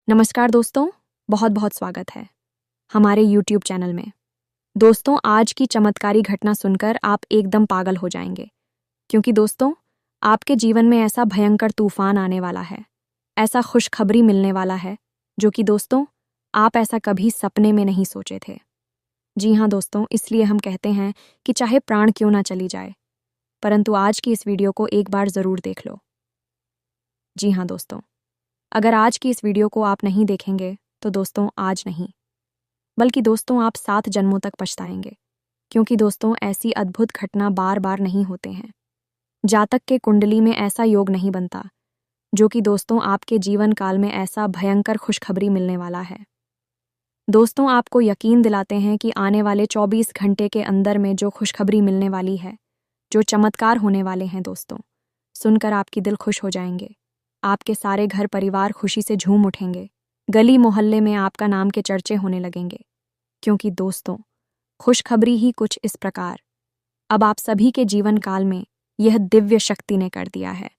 नमस्कार दोस्तों, बहुत बहुत स्वागत है हमारे YouTube चैनल में। दोस्तों, आज की चमत्कारी घटना सुनकर आप एकदम पागल हो जाएंगे, क्योंकि दोस्तों, आपके जीवन में ऐसा भयंकर तूफान आने वाला है, ऐसा खुशखबरी मिलने वाला है, जो कि दोस्तों, आप ऐसा कभी सपने में नहीं सोचे थे। जी हाँ दोस्तों, इसलिए हम कहते हैं कि चाहे प्राण क्यों ना चली जाए, परंतु आज की इस वीडियो को एक बार ज़रूर देख लो। जी हाँ दोस्तों, अगर आज की इस वीडियो को आप नहीं देखेंगे तो दोस्तों आज नहीं, बल्कि दोस्तों आप 7 जन्मों तक पछताएंगे, क्योंकि दोस्तों ऐसी अद्भुत घटना बार बार नहीं होते हैं। जातक के कुंडली में ऐसा योग नहीं बनता, जो कि दोस्तों आपके जीवन काल में ऐसा भयंकर खुशखबरी मिलने वाला है। दोस्तों आपको यकीन दिलाते हैं कि आने वाले 24 घंटे के अंदर में जो खुशखबरी मिलने वाली है, जो चमत्कार होने वाले हैं दोस्तों, सुनकर आपकी दिल खुश हो जाएंगे। आपके सारे घर परिवार खुशी से झूम उठेंगे। गली मोहल्ले में आपका नाम के चर्चे होने लगेंगे, क्योंकि दोस्तों खुशखबरी ही कुछ इस प्रकार अब आप सभी के जीवन काल में यह दिव्य शक्ति ने कर दिया है।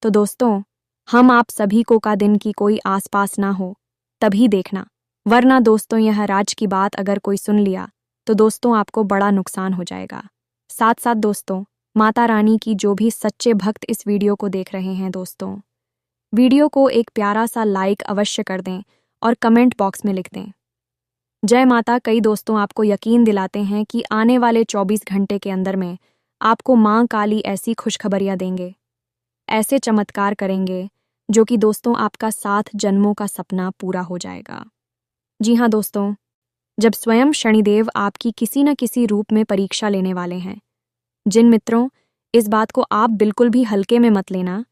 तो दोस्तों, हम आप सभी को का दिन की कोई आसपास ना हो तभी देखना, वरना दोस्तों यह राज की बात अगर कोई सुन लिया तो दोस्तों आपको बड़ा नुकसान हो जाएगा। साथ साथ दोस्तों, माता रानी की जो भी सच्चे भक्त इस वीडियो को देख रहे हैं दोस्तों, वीडियो को एक प्यारा सा लाइक अवश्य कर दें और कमेंट बॉक्स में लिख दें जय माता। कई दोस्तों आपको यकीन दिलाते हैं कि आने वाले 24 घंटे के अंदर में आपको माँ काली ऐसी खुशखबरियां देंगे, ऐसे चमत्कार करेंगे, जो कि दोस्तों आपका 7 जन्मों का सपना पूरा हो जाएगा। जी हाँ दोस्तों, जब स्वयं शनिदेव आपकी किसी न किसी रूप में परीक्षा लेने वाले हैं। जिन मित्रों, इस बात को आप बिल्कुल भी हल्के में मत लेना।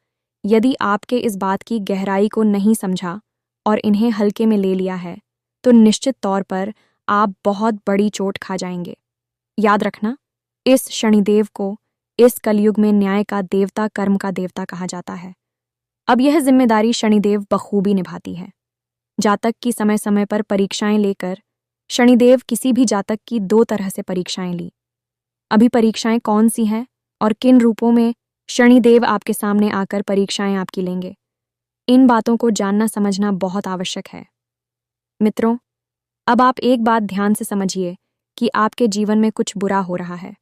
यदि आपके इस बात की गहराई को नहीं समझा और इन्हें हल्के में ले लिया है, तो निश्चित तौर पर आप बहुत बड़ी चोट खा जाएंगे। याद रखना, इस शनिदेव को इस कलयुग में न्याय का देवता, कर्म का देवता कहा जाता है। अब यह जिम्मेदारी शनिदेव बखूबी निभाती है। जातक की समय समय पर परीक्षाएं लेकर शनिदेव किसी भी जातक की 2 तरह से परीक्षाएं ली। अभी परीक्षाएं कौन सी हैं और किन रूपों में शनिदेव आपके सामने आकर परीक्षाएं आपकी लेंगे, इन बातों को जानना समझना बहुत आवश्यक है। मित्रों, अब आप एक बात ध्यान से समझिए कि आपके जीवन में कुछ बुरा हो रहा है,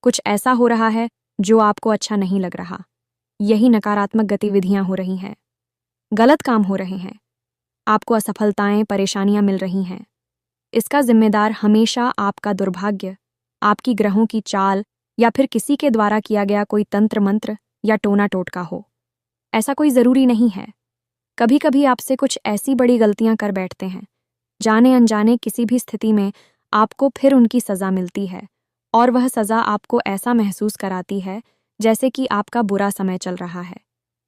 कुछ ऐसा हो रहा है जो आपको अच्छा नहीं लग रहा। यही नकारात्मक गतिविधियां हो रही हैं, गलत काम हो रहे हैं, आपको असफलताएं, परेशानियां मिल रही हैं। इसका जिम्मेदार हमेशा आपका दुर्भाग्य, आपकी ग्रहों की चाल, या फिर किसी के द्वारा किया गया कोई तंत्र मंत्र या टोना टोटका हो। ऐसा कोई ज़रूरी नहीं है। कभी कभी आपसे कुछ ऐसी बड़ी गलतियां कर बैठते हैं, जाने अनजाने किसी भी स्थिति में आपको फिर उनकी सज़ा मिलती है, और वह सज़ा आपको ऐसा महसूस कराती है जैसे कि आपका बुरा समय चल रहा है।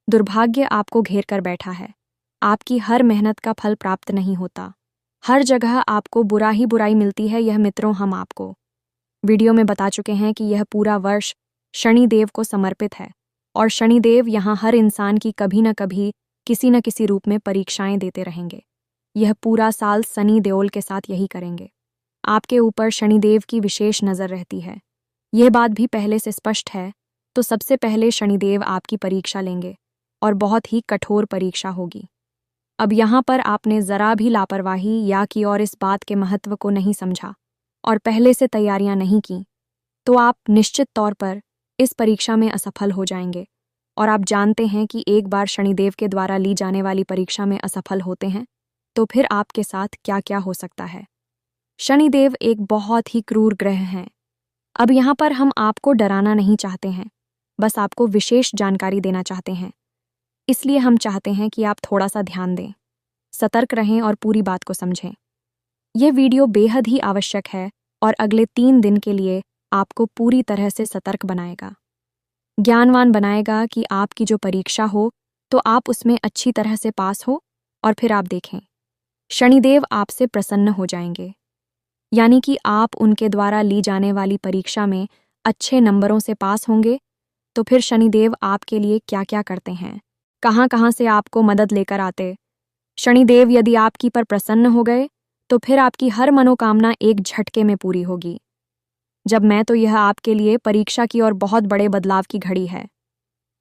दुर्भाग्य आपको घेर कर बैठा है। आपकी हर मेहनत का फल प्राप्त नहीं होता। हर जगह आपको बुरा ही बुराई मिलती है। यह मित्रों, हम आपको वीडियो में बता चुके हैं कि यह पूरा वर्ष शनिदेव को समर्पित है, और शनिदेव यहाँ हर इंसान की कभी न कभी किसी न किसी रूप में परीक्षाएं देते रहेंगे। यह पूरा साल सनी देओल के साथ यही करेंगे। आपके ऊपर शनिदेव की विशेष नज़र रहती है। यह बात भी पहले से स्पष्ट है। तो सबसे पहले शनिदेव आपकी परीक्षा लेंगे, और बहुत ही कठोर परीक्षा होगी। अब यहाँ पर आपने ज़रा भी लापरवाही या की और इस बात के महत्व को नहीं समझा और पहले से तैयारियां नहीं की, तो आप निश्चित तौर पर इस परीक्षा में असफल हो जाएंगे। और आप जानते हैं कि एक बार शनिदेव के द्वारा ली जाने वाली परीक्षा में असफल होते हैं तो फिर आपके साथ क्या क्या हो सकता है। शनिदेव एक बहुत ही क्रूर ग्रह हैं। अब यहाँ पर हम आपको डराना नहीं चाहते हैं, बस आपको विशेष जानकारी देना चाहते हैं। इसलिए हम चाहते हैं कि आप थोड़ा सा ध्यान दें, सतर्क रहें और पूरी बात को समझें। यह वीडियो बेहद ही आवश्यक है और अगले 3 दिन के लिए आपको पूरी तरह से सतर्क बनाएगा, ज्ञानवान बनाएगा कि आपकी जो परीक्षा हो तो आप उसमें अच्छी तरह से पास हो, और फिर आप देखें शनिदेव आपसे प्रसन्न हो जाएंगे। यानी कि आप उनके द्वारा ली जाने वाली परीक्षा में अच्छे नंबरों से पास होंगे। तो फिर शनिदेव आपके लिए क्या क्या करते हैं, कहाँ कहाँ से आपको मदद लेकर आते। शनिदेव यदि आपकी पर प्रसन्न हो गए तो फिर आपकी हर मनोकामना एक झटके में पूरी होगी। जब मैं तो यह आपके लिए परीक्षा की और बहुत बड़े बदलाव की घड़ी है।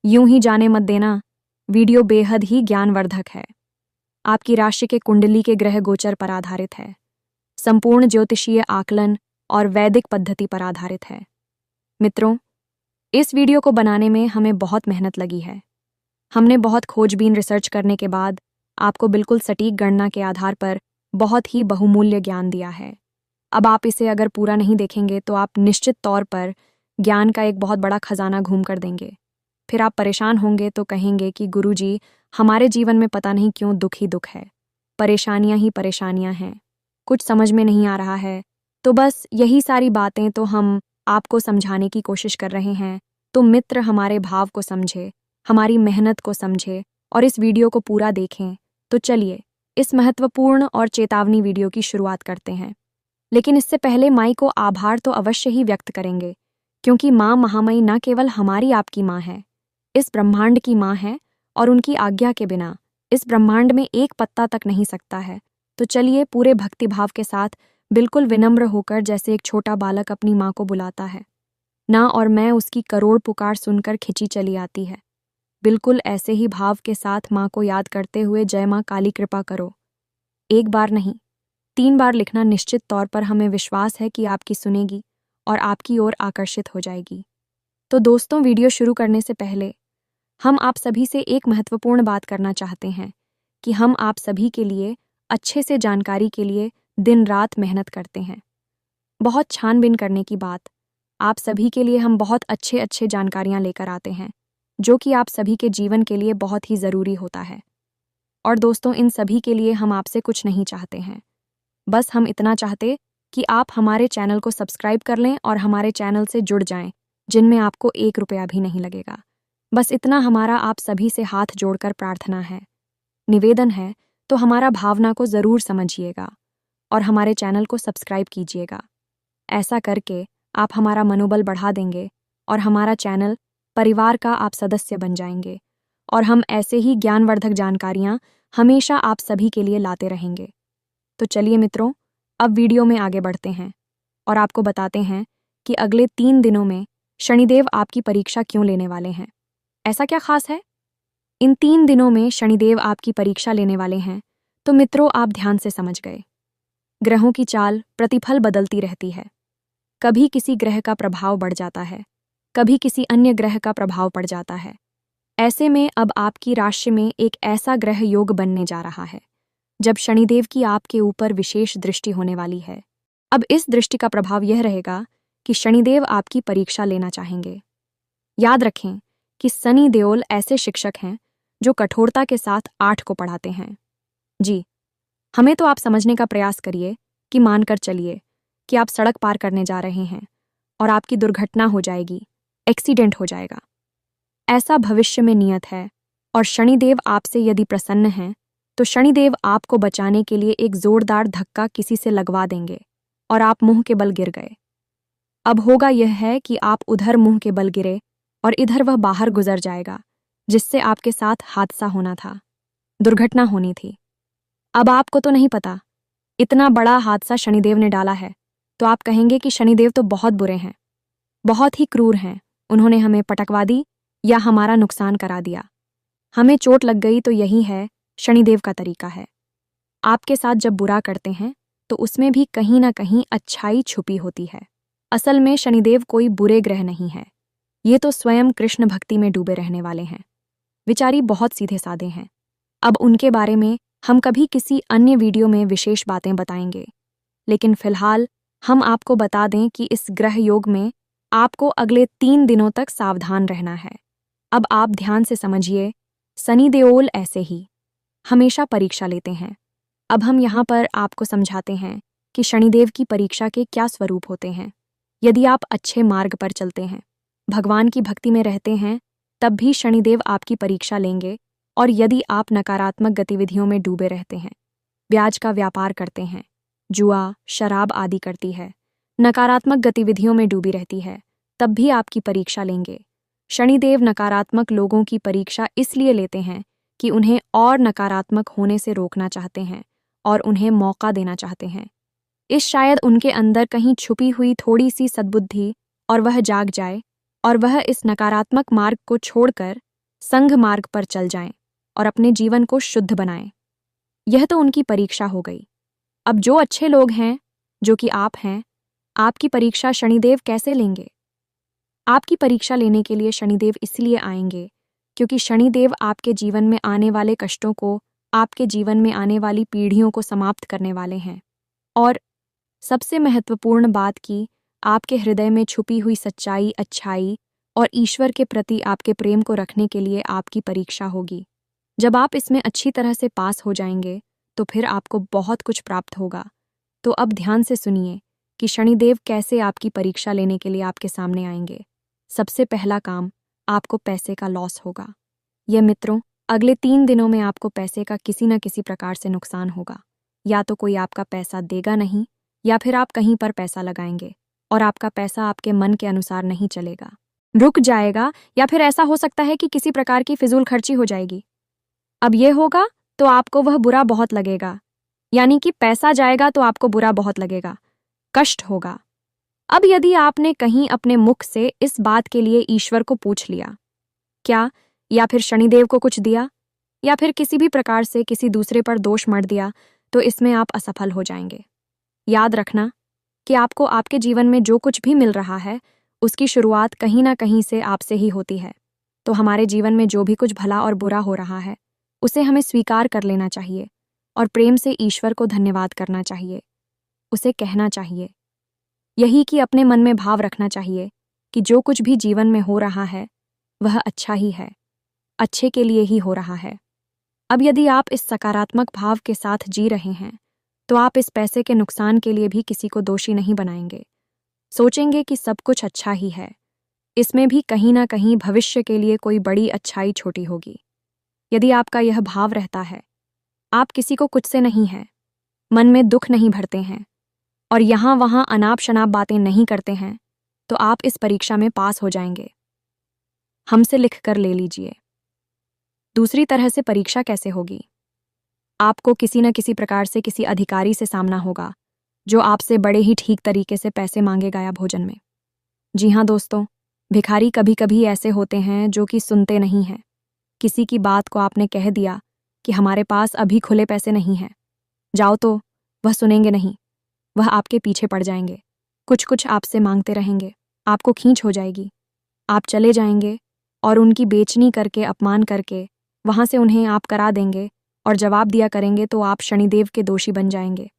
यूं ही जाने मत देना, वीडियो बेहद ही ज्ञानवर्धक है। आपकी राशि के कुंडली के ग्रह गोचर पर आधारित है, संपूर्ण ज्योतिषीय आकलन और वैदिक पद्धति पर आधारित है। मित्रों, इस वीडियो को बनाने में हमें बहुत मेहनत लगी है। हमने बहुत खोजबीन रिसर्च करने के बाद आपको बिल्कुल सटीक गणना के आधार पर बहुत ही बहुमूल्य ज्ञान दिया है। अब आप इसे अगर पूरा नहीं देखेंगे तो आप निश्चित तौर पर ज्ञान का एक बहुत बड़ा खजाना घूम कर देंगे। फिर आप परेशान होंगे तो कहेंगे कि गुरुजी, हमारे जीवन में पता नहीं क्यों दुख ही दुख है, परेशानियां ही परेशानियां हैं, कुछ समझ में नहीं आ रहा है। तो बस यही सारी बातें तो हम आपको समझाने की कोशिश कर रहे हैं। तो मित्र, हमारे भाव को समझे, हमारी मेहनत को समझे और इस वीडियो को पूरा देखें। तो चलिए इस महत्वपूर्ण और चेतावनी वीडियो की शुरुआत करते हैं। लेकिन इससे पहले माई को आभार तो अवश्य ही व्यक्त करेंगे, क्योंकि माँ महामयी न केवल हमारी आपकी माँ है, इस ब्रह्मांड की माँ है और उनकी आज्ञा के बिना इस ब्रह्मांड में एक पत्ता तक नहीं सकता है। तो चलिए पूरे भक्तिभाव के साथ, बिल्कुल विनम्र होकर, जैसे एक छोटा बालक अपनी माँ को बुलाता है ना, और मैं उसकी करोड़ पुकार सुनकर खिंची चली आती है, बिल्कुल ऐसे ही भाव के साथ माँ को याद करते हुए जय माँ काली कृपा करो। एक बार नहीं, 3 बार लिखना। निश्चित तौर पर हमें विश्वास है कि आपकी सुनेगी और आपकी ओर आकर्षित हो जाएगी। तो दोस्तों, वीडियो शुरू करने से पहले हम आप सभी से एक महत्वपूर्ण बात करना चाहते हैं कि हम आप सभी के लिए अच्छे से जानकारी के लिए दिन रात मेहनत करते हैं। बहुत छानबीन करने की बात, आप सभी के लिए हम बहुत अच्छे जानकारियां लेकर आते हैं, जो कि आप सभी के जीवन के लिए बहुत ही ज़रूरी होता है। और दोस्तों, इन सभी के लिए हम आपसे कुछ नहीं चाहते हैं, बस हम इतना चाहते कि आप हमारे चैनल को सब्सक्राइब कर लें और हमारे चैनल से जुड़ जाएं, जिनमें आपको 1 रुपया भी नहीं लगेगा। बस इतना हमारा आप सभी से हाथ जोड़कर प्रार्थना है, निवेदन है। तो हमारा भावना को ज़रूर समझिएगा और हमारे चैनल को सब्सक्राइब कीजिएगा। ऐसा करके आप हमारा मनोबल बढ़ा देंगे और हमारा चैनल परिवार का आप सदस्य बन जाएंगे, और हम ऐसे ही ज्ञानवर्धक जानकारियाँ हमेशा आप सभी के लिए लाते रहेंगे। तो चलिए मित्रों, अब वीडियो में आगे बढ़ते हैं और आपको बताते हैं कि अगले 3 दिनों में शनिदेव आपकी परीक्षा क्यों लेने वाले हैं। ऐसा क्या खास है? इन 3 दिनों में शनिदेव आपकी परीक्षा लेने वाले हैं। तो मित्रों, आप ध्यान से समझ गए। ग्रहों की चाल प्रतिफल बदलती रहती है। कभी किसी ग्रह का प्रभाव बढ़ जाता है, कभी किसी अन्य ग्रह का प्रभाव पड़ जाता है। ऐसे में अब आपकी राशि में एक ऐसा ग्रह योग बनने जा रहा है जब शनिदेव की आपके ऊपर विशेष दृष्टि होने वाली है। अब इस दृष्टि का प्रभाव यह रहेगा कि शनिदेव आपकी परीक्षा लेना चाहेंगे। याद रखें कि शनि देओल ऐसे शिक्षक हैं जो कठोरता के साथ 8 को पढ़ाते हैं। जी, हमें तो आप समझने का प्रयास करिए कि मानकर चलिए कि आप सड़क पार करने जा रहे हैं और आपकी दुर्घटना हो जाएगी, एक्सीडेंट हो जाएगा। ऐसा भविष्य में नियत है, और शनिदेव आपसे यदि प्रसन्न हैं तो शनिदेव आपको बचाने के लिए एक जोरदार धक्का किसी से लगवा देंगे और आप मुंह के बल गिर गए। अब होगा यह है कि आप उधर मुंह के बल गिरे और इधर वह बाहर गुजर जाएगा, जिससे आपके साथ हादसा होना था, दुर्घटना होनी थी। अब आपको तो नहीं पता, इतना बड़ा हादसा शनिदेव ने डाला है। तो आप कहेंगे कि शनिदेव तो बहुत बुरे हैं, बहुत ही क्रूर हैं, उन्होंने हमें पटकवा दी या हमारा नुकसान करा दिया, हमें चोट लग गई। तो यही है शनिदेव का तरीका है। आपके साथ जब बुरा करते हैं तो उसमें भी कहीं ना कहीं अच्छाई छुपी होती है। असल में शनिदेव कोई बुरे ग्रह नहीं है, ये तो स्वयं कृष्ण भक्ति में डूबे रहने वाले हैं। विचारी बहुत सीधे साधे हैं। अब उनके बारे में हम कभी किसी अन्य वीडियो में विशेष बातें बताएंगे, लेकिन फिलहाल हम आपको बता दें कि इस ग्रह योग में आपको अगले 3 दिनों तक सावधान रहना है। अब आप ध्यान से समझिए, शनि देओल ऐसे ही हमेशा परीक्षा लेते हैं। अब हम यहाँ पर आपको समझाते हैं कि शनिदेव की परीक्षा के क्या स्वरूप होते हैं। यदि आप अच्छे मार्ग पर चलते हैं, भगवान की भक्ति में रहते हैं, तब भी शनिदेव आपकी परीक्षा लेंगे। और यदि आप नकारात्मक गतिविधियों में डूबे रहते हैं, ब्याज का व्यापार करते हैं, जुआ, शराब आदि करती है, नकारात्मक गतिविधियों में डूबी रहती है, तब भी आपकी परीक्षा लेंगे। शनिदेव नकारात्मक लोगों की परीक्षा इसलिए लेते हैं कि उन्हें और नकारात्मक होने से रोकना चाहते हैं और उन्हें मौका देना चाहते हैं। इस शायद उनके अंदर कहीं छुपी हुई थोड़ी सी सद्बुद्धि और वह जाग जाए और वह इस नकारात्मक मार्ग को छोड़कर संघ मार्ग पर चल जाएं और अपने जीवन को शुद्ध बनाएं। यह तो उनकी परीक्षा हो गई। अब जो अच्छे लोग हैं, जो कि आप हैं, आपकी परीक्षा शनिदेव कैसे लेंगे? आपकी परीक्षा लेने के लिए शनिदेव इसलिए आएंगे क्योंकि शनिदेव आपके जीवन में आने वाले कष्टों को, आपके जीवन में आने वाली पीढ़ियों को समाप्त करने वाले हैं। और सबसे महत्वपूर्ण बात कि आपके हृदय में छुपी हुई सच्चाई, अच्छाई और ईश्वर के प्रति आपके प्रेम को रखने के लिए आपकी परीक्षा होगी। जब आप इसमें अच्छी तरह से पास हो जाएंगे तो फिर आपको बहुत कुछ प्राप्त होगा। तो अब ध्यान से सुनिए कि शनिदेव कैसे आपकी परीक्षा लेने के लिए आपके सामने आएंगे। सबसे पहला काम, आपको पैसे का लॉस होगा। यह मित्रों, अगले 3 दिनों में आपको पैसे का किसी न किसी प्रकार से नुकसान होगा। या तो कोई आपका पैसा देगा नहीं, या फिर आप कहीं पर पैसा लगाएंगे और आपका पैसा आपके मन के अनुसार नहीं चलेगा, रुक जाएगा, या फिर ऐसा हो सकता है कि किसी प्रकार की फिजूल खर्ची हो जाएगी। अब यह होगा तो आपको वह बुरा बहुत लगेगा, यानी कि पैसा जाएगा तो आपको बुरा बहुत लगेगा, कष्ट होगा। अब यदि आपने कहीं अपने मुख से इस बात के लिए ईश्वर को पूछ लिया, क्या, या फिर शनिदेव को कुछ दिया, या फिर किसी भी प्रकार से किसी दूसरे पर दोष मढ़ दिया, तो इसमें आप असफल हो जाएंगे। याद रखना कि आपको आपके जीवन में जो कुछ भी मिल रहा है उसकी शुरुआत कहीं ना कहीं से आपसे ही होती है। तो हमारे जीवन में जो भी कुछ भला और बुरा हो रहा है उसे हमें स्वीकार कर लेना चाहिए और प्रेम से ईश्वर को धन्यवाद करना चाहिए, उसे कहना चाहिए। यही कि अपने मन में भाव रखना चाहिए कि जो कुछ भी जीवन में हो रहा है वह अच्छा ही है, अच्छे के लिए ही हो रहा है। अब यदि आप इस सकारात्मक भाव के साथ जी रहे हैं तो आप इस पैसे के नुकसान के लिए भी किसी को दोषी नहीं बनाएंगे। सोचेंगे कि सब कुछ अच्छा ही है, इसमें भी कहीं ना कहीं भविष्य के लिए कोई बड़ी अच्छाई छोटी होगी। यदि आपका यह भाव रहता है, आप किसी को कुछ से नहीं हैं, मन में दुख नहीं भरते हैं और यहाँ वहाँ अनाप शनाप बातें नहीं करते हैं, तो आप इस परीक्षा में पास हो जाएंगे। हमसे लिख कर ले लीजिए। दूसरी तरह से परीक्षा कैसे होगी? आपको किसी न किसी प्रकार से किसी अधिकारी से सामना होगा जो आपसे बड़े ही ठीक तरीके से पैसे मांगेगा या भोजन में। जी हाँ दोस्तों, भिखारी कभी कभी ऐसे होते हैं जो कि सुनते नहीं हैं। किसी की बात को आपने कह दिया कि हमारे पास अभी खुले पैसे नहीं हैं, जाओ, तो वह सुनेंगे नहीं, वह आपके पीछे पड़ जाएंगे, कुछ कुछ आपसे मांगते रहेंगे, आपको खींच हो जाएगी, आप चले जाएंगे और उनकी बेचनी करके, अपमान करके वहाँ से उन्हें आप करा देंगे और जवाब दिया करेंगे, तो आप शनिदेव के दोषी बन जाएंगे।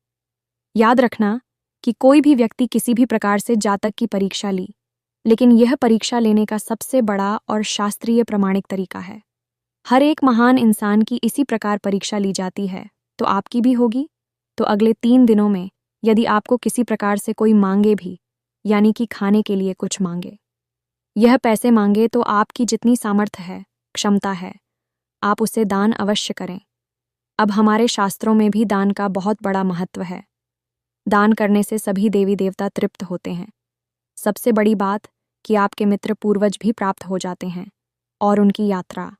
याद रखना कि कोई भी व्यक्ति किसी भी प्रकार से जातक की परीक्षा ली, लेकिन यह परीक्षा लेने का सबसे बड़ा और शास्त्रीय प्रमाणिक तरीका है। हर एक महान इंसान की इसी प्रकार परीक्षा ली जाती है, तो आपकी भी होगी। तो अगले 3 दिनों में यदि आपको किसी प्रकार से कोई मांगे भी, यानी कि खाने के लिए कुछ मांगे, यह पैसे मांगे, तो आपकी जितनी सामर्थ्य है, क्षमता है, आप उसे दान अवश्य करें। अब हमारे शास्त्रों में भी दान का बहुत बड़ा महत्व है। दान करने से सभी देवी देवता तृप्त होते हैं। सबसे बड़ी बात कि आपके मित्र पूर्वज भी प्राप्त हो जाते हैं और उनकी यात्रा।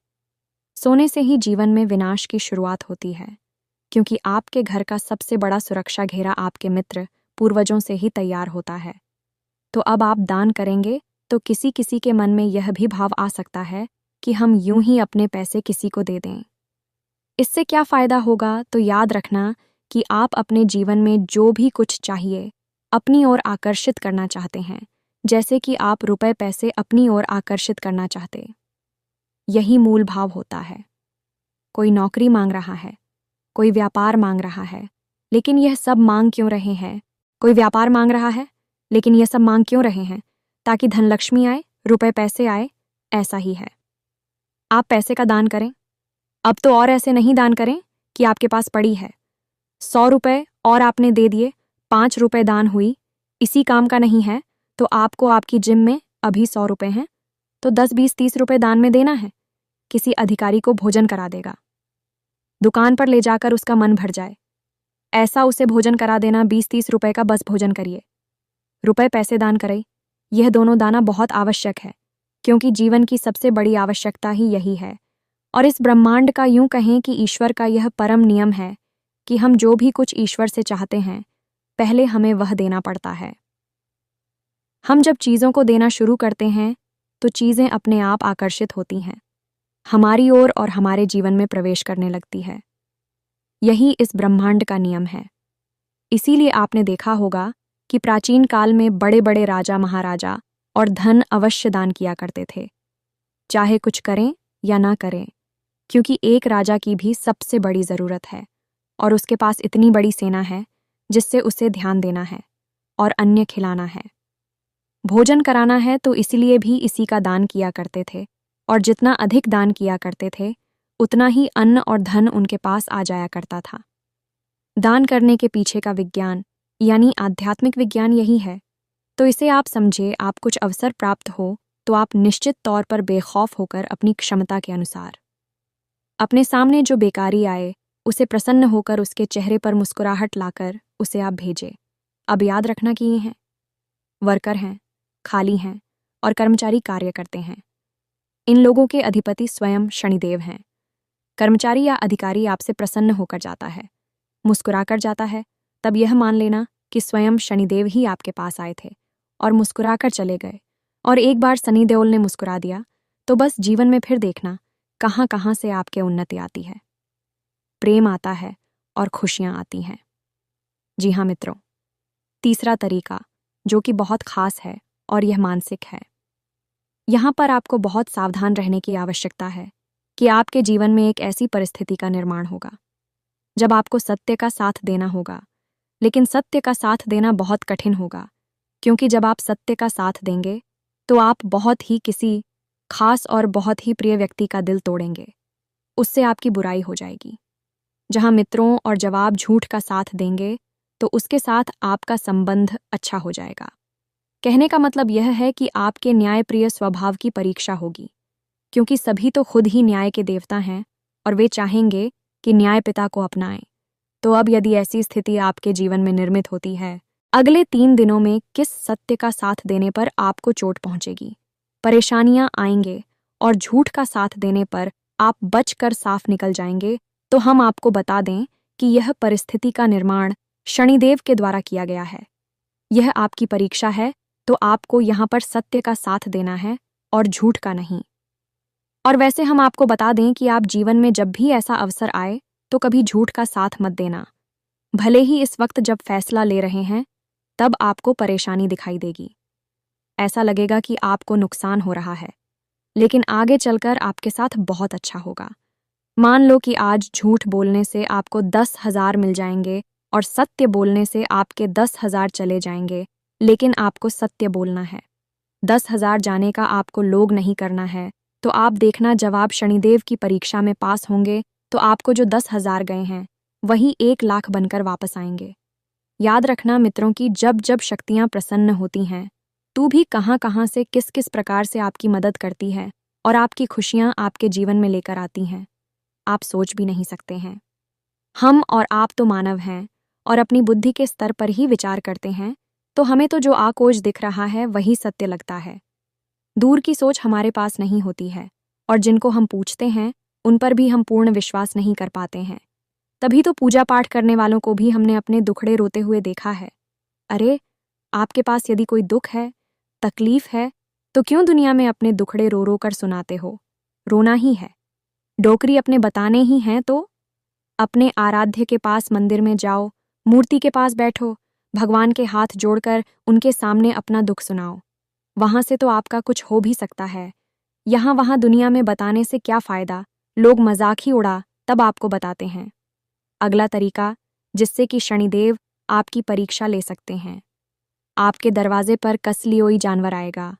सोने से ही जीवन में विनाश की शुरुआत होती है, क्योंकि आपके घर का सबसे बड़ा सुरक्षा घेरा आपके मित्र पूर्वजों से ही तैयार होता है। तो अब आप दान करेंगे तो किसी किसी के मन में यह भी भाव आ सकता है कि हम यूं ही अपने पैसे किसी को दे दें। इससे क्या फ़ायदा होगा? तो याद रखना कि आप अपने जीवन में जो भी कुछ चाहिए अपनी ओर आकर्षित करना चाहते हैं, जैसे कि आप रुपए पैसे अपनी ओर आकर्षित करना चाहते, यही मूल भाव होता है। कोई नौकरी मांग रहा है, कोई व्यापार मांग रहा है, लेकिन यह सब मांग क्यों रहे हैं? कोई व्यापार मांग रहा है, लेकिन यह सब मांग क्यों रहे हैं? ताकि धनलक्ष्मी आए, रुपए पैसे आए। ऐसा ही है, आप पैसे का दान करें। अब तो और ऐसे नहीं दान करें कि आपके पास पड़ी है 100 रुपए और आपने दे दिए, 5 रुपए दान हुई, इसी काम का नहीं है तो आपको आपकी जिम में अभी 100 रुपए हैं तो 10, 20, 30 रुपए दान में देना है। किसी अधिकारी को भोजन करा देगा, दुकान पर ले जाकर उसका मन भर जाए, ऐसा उसे भोजन करा देना। 20-30 रुपए का बस भोजन करिए, रुपए पैसे दान करें। यह दोनों दाना बहुत आवश्यक है, क्योंकि जीवन की सबसे बड़ी आवश्यकता ही यही है। और इस ब्रह्मांड का यूं कहें कि ईश्वर का यह परम नियम है कि हम जो भी कुछ ईश्वर से चाहते हैं, पहले हमें वह देना पड़ता है। हम जब चीज़ों को देना शुरू करते हैं तो चीज़ें अपने आप आकर्षित होती हैं, हमारी ओर और हमारे जीवन में प्रवेश करने लगती है। यही इस ब्रह्मांड का नियम है। इसीलिए आपने देखा होगा कि प्राचीन काल में बड़े बड़े राजा महाराजा और धन अवश्य दान किया करते थे, चाहे कुछ करें या ना करें, क्योंकि एक राजा की भी सबसे बड़ी ज़रूरत है और उसके पास इतनी बड़ी सेना है जिससे उसे ध्यान देना है और अन्य खिलाना है, भोजन कराना है, तो इसलिए भी इसी का दान किया करते थे। और जितना अधिक दान किया करते थे उतना ही अन्न और धन उनके पास आ जाया करता था। दान करने के पीछे का विज्ञान यानी आध्यात्मिक विज्ञान यही है। तो इसे आप समझे, आप कुछ अवसर प्राप्त हो तो आप निश्चित तौर पर बेखौफ होकर अपनी क्षमता के अनुसार अपने सामने जो बेकारी आए उसे प्रसन्न होकर उसके चेहरे पर मुस्कुराहट लाकर उसे आप भेजे। अब याद रखना कि ये हैं वर्कर हैं, खाली हैं और कर्मचारी कार्य करते हैं। इन लोगों के अधिपति स्वयं शनिदेव हैं। कर्मचारी या अधिकारी आपसे प्रसन्न होकर जाता है, मुस्कुराकर जाता है, तब यह मान लेना कि स्वयं शनिदेव ही आपके पास आए थे और मुस्कुराकर चले गए। और एक बार सनी देओल ने मुस्कुरा दिया तो बस जीवन में फिर देखना कहाँ कहाँ से आपके उन्नति आती है, प्रेम आता है और खुशियाँ आती हैं। जी हाँ मित्रों, तीसरा तरीका जो कि बहुत खास है और यह मानसिक है। यहाँ पर आपको बहुत सावधान रहने की आवश्यकता है कि आपके जीवन में एक ऐसी परिस्थिति का निर्माण होगा जब आपको सत्य का साथ देना होगा, लेकिन सत्य का साथ देना बहुत कठिन होगा, क्योंकि जब आप सत्य का साथ देंगे तो आप बहुत ही किसी खास और बहुत ही प्रिय व्यक्ति का दिल तोड़ेंगे, उससे आपकी बुराई हो जाएगी। जहाँ मित्रों और जब आप झूठ का साथ देंगे तो उसके साथ आपका संबंध अच्छा हो जाएगा। कहने का मतलब यह है कि आपके न्यायप्रिय स्वभाव की परीक्षा होगी, क्योंकि सभी तो खुद ही न्याय के देवता हैं और वे चाहेंगे कि न्याय पिता को अपनाएं। तो अब यदि ऐसी स्थिति आपके जीवन में निर्मित होती है, अगले 3 दिनों में किस सत्य का साथ देने पर आपको चोट पहुंचेगी, परेशानियां आएंगे और झूठ का साथ देने पर आप बचकर साफ निकल जाएंगे, तो हम आपको बता दें कि यह परिस्थिति का निर्माण शनिदेव के द्वारा किया गया है। यह आपकी परीक्षा है, तो आपको यहाँ पर सत्य का साथ देना है और झूठ का नहीं। और वैसे हम आपको बता दें कि आप जीवन में जब भी ऐसा अवसर आए तो कभी झूठ का साथ मत देना। भले ही इस वक्त जब फैसला ले रहे हैं तब आपको परेशानी दिखाई देगी, ऐसा लगेगा कि आपको नुकसान हो रहा है, लेकिन आगे चलकर आपके साथ बहुत अच्छा होगा। मान लो कि आज झूठ बोलने से आपको 10,000 मिल जाएंगे और सत्य बोलने से आपके 10,000 चले जाएंगे, लेकिन आपको सत्य बोलना है। 10,000 जाने का आपको लोग नहीं करना है। तो आप देखना, जब आप शनिदेव की परीक्षा में पास होंगे तो आपको जो 10,000 गए हैं वही 1,00,000 बनकर वापस आएंगे। याद रखना मित्रों की जब जब शक्तियां प्रसन्न होती हैं, तू भी कहाँ कहाँ से किस किस प्रकार से आपकी मदद करती है और आपकी खुशियां आपके जीवन में लेकर आती हैं, आप सोच भी नहीं सकते हैं। हम और आप तो मानव हैं और अपनी बुद्धि के स्तर पर ही विचार करते हैं, तो हमें तो जो आकोज दिख रहा है वही सत्य लगता है। दूर की सोच हमारे पास नहीं होती है और जिनको हम पूछते हैं उन पर भी हम पूर्ण विश्वास नहीं कर पाते हैं। तभी तो पूजा पाठ करने वालों को भी हमने अपने दुखड़े रोते हुए देखा है। अरे, आपके पास यदि कोई दुख है, तकलीफ है, तो क्यों दुनिया में अपने दुखड़े रो रो कर सुनाते हो? रोना ही है, डोकरी अपने बताने ही हैं, तो अपने आराध्य के पास मंदिर में जाओ, मूर्ति के पास बैठो, भगवान के हाथ जोड़कर उनके सामने अपना दुख सुनाओ। वहां से तो आपका कुछ हो भी सकता है। यहाँ वहां दुनिया में बताने से क्या फायदा, लोग मजाक ही उड़ा तब आपको बताते हैं। अगला तरीका जिससे कि शनिदेव आपकी परीक्षा ले सकते हैं, आपके दरवाजे पर कसलियोई जानवर आएगा।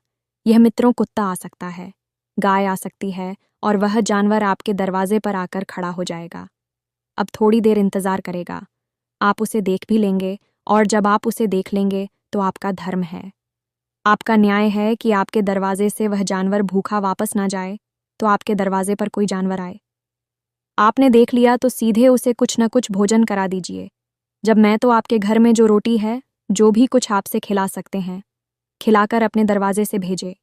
यह मित्रों कुत्ता आ सकता है, गाय आ सकती है और वह जानवर आपके दरवाजे पर आकर खड़ा हो जाएगा। अब थोड़ी देर इंतजार करेगा, आप उसे देख भी लेंगे और जब आप उसे देख लेंगे तो आपका धर्म है, आपका न्याय है कि आपके दरवाजे से वह जानवर भूखा वापस ना जाए। तो आपके दरवाजे पर कोई जानवर आए, आपने देख लिया तो सीधे उसे कुछ न कुछ भोजन करा दीजिए। जब मैं तो आपके घर में जो रोटी है, जो भी कुछ आपसे खिला सकते हैं, खिलाकर अपने दरवाजे से भेजे।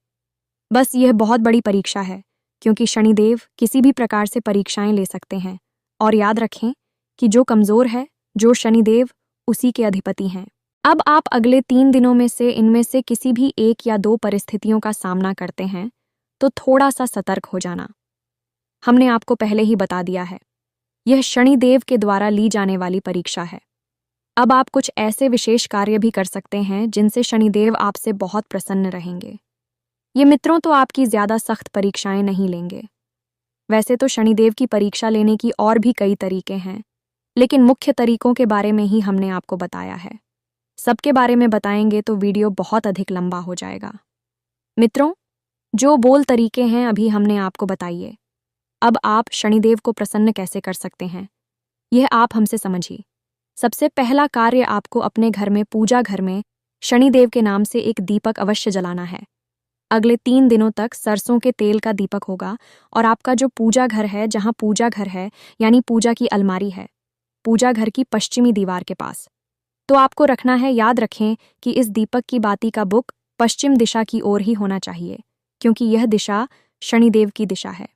बस यह बहुत बड़ी परीक्षा है, क्योंकि शनिदेव किसी भी प्रकार से परीक्षाएं ले सकते हैं। और याद रखें कि जो कमजोर है, जो शनिदेव उसी के अधिपति हैं। अब आप अगले 3 दिनों में से इनमें से किसी भी 1 या 2 परिस्थितियों का सामना करते हैं तो थोड़ा सा सतर्क हो जाना। हमने आपको पहले ही बता दिया है, यह शनिदेव के द्वारा ली जाने वाली परीक्षा है। अब आप कुछ ऐसे विशेष कार्य भी कर सकते हैं जिनसे शनिदेव आपसे बहुत प्रसन्न रहेंगे। ये मित्रों तो आपकी ज्यादा सख्त परीक्षाएं नहीं लेंगे। वैसे तो शनिदेव की परीक्षा लेने की और भी कई तरीके हैं, लेकिन मुख्य तरीकों के बारे में ही हमने आपको बताया है। सबके बारे में बताएंगे तो वीडियो बहुत अधिक लंबा हो जाएगा। मित्रों, जो बोल तरीके हैं अभी हमने आपको बताइए। अब आप शनिदेव को प्रसन्न कैसे कर सकते हैं, यह आप हमसे समझिए। सबसे पहला कार्य आपको अपने घर में पूजा घर में शनिदेव के नाम से एक दीपक अवश्य जलाना है। अगले 3 दिनों तक सरसों के तेल का दीपक होगा और आपका जो पूजा घर है, जहां पूजा घर है यानी पूजा की अलमारी है, पूजा घर की पश्चिमी दीवार के पास, तो आपको रखना है। याद रखें कि इस दीपक की बाती का बुक पश्चिम दिशा की ओर ही होना चाहिए, क्योंकि यह दिशा शनिदेव की दिशा है।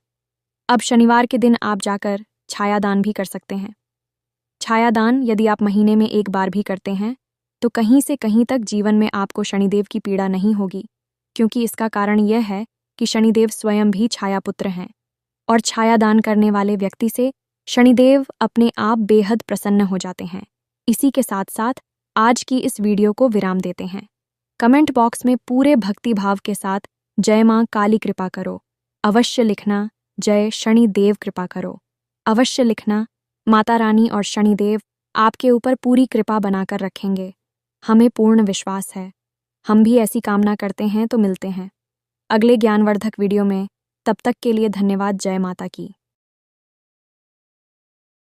अब शनिवार के दिन आप जाकर छायादान भी कर सकते हैं। छायादान यदि आप महीने में एक बार भी करते हैं तो कहीं से कहीं तक जीवन में आपको शनिदेव की पीड़ा नहीं होगी, क्योंकि इसका कारण यह है कि शनिदेव स्वयं भी छायापुत्र हैं और छायादान करने वाले व्यक्ति से शनिदेव अपने आप बेहद प्रसन्न हो जाते हैं। इसी के साथ साथ आज की इस वीडियो को विराम देते हैं। कमेंट बॉक्स में पूरे भक्ति भाव के साथ जय मां काली कृपा करो अवश्य लिखना। जय शनिदेव कृपा करो अवश्य लिखना। माता रानी और शनिदेव आपके ऊपर पूरी कृपा बनाकर रखेंगे, हमें पूर्ण विश्वास है। हम भी ऐसी कामना करते हैं। तो मिलते हैं अगले ज्ञानवर्धक वीडियो में। तब तक के लिए धन्यवाद। जय माता की।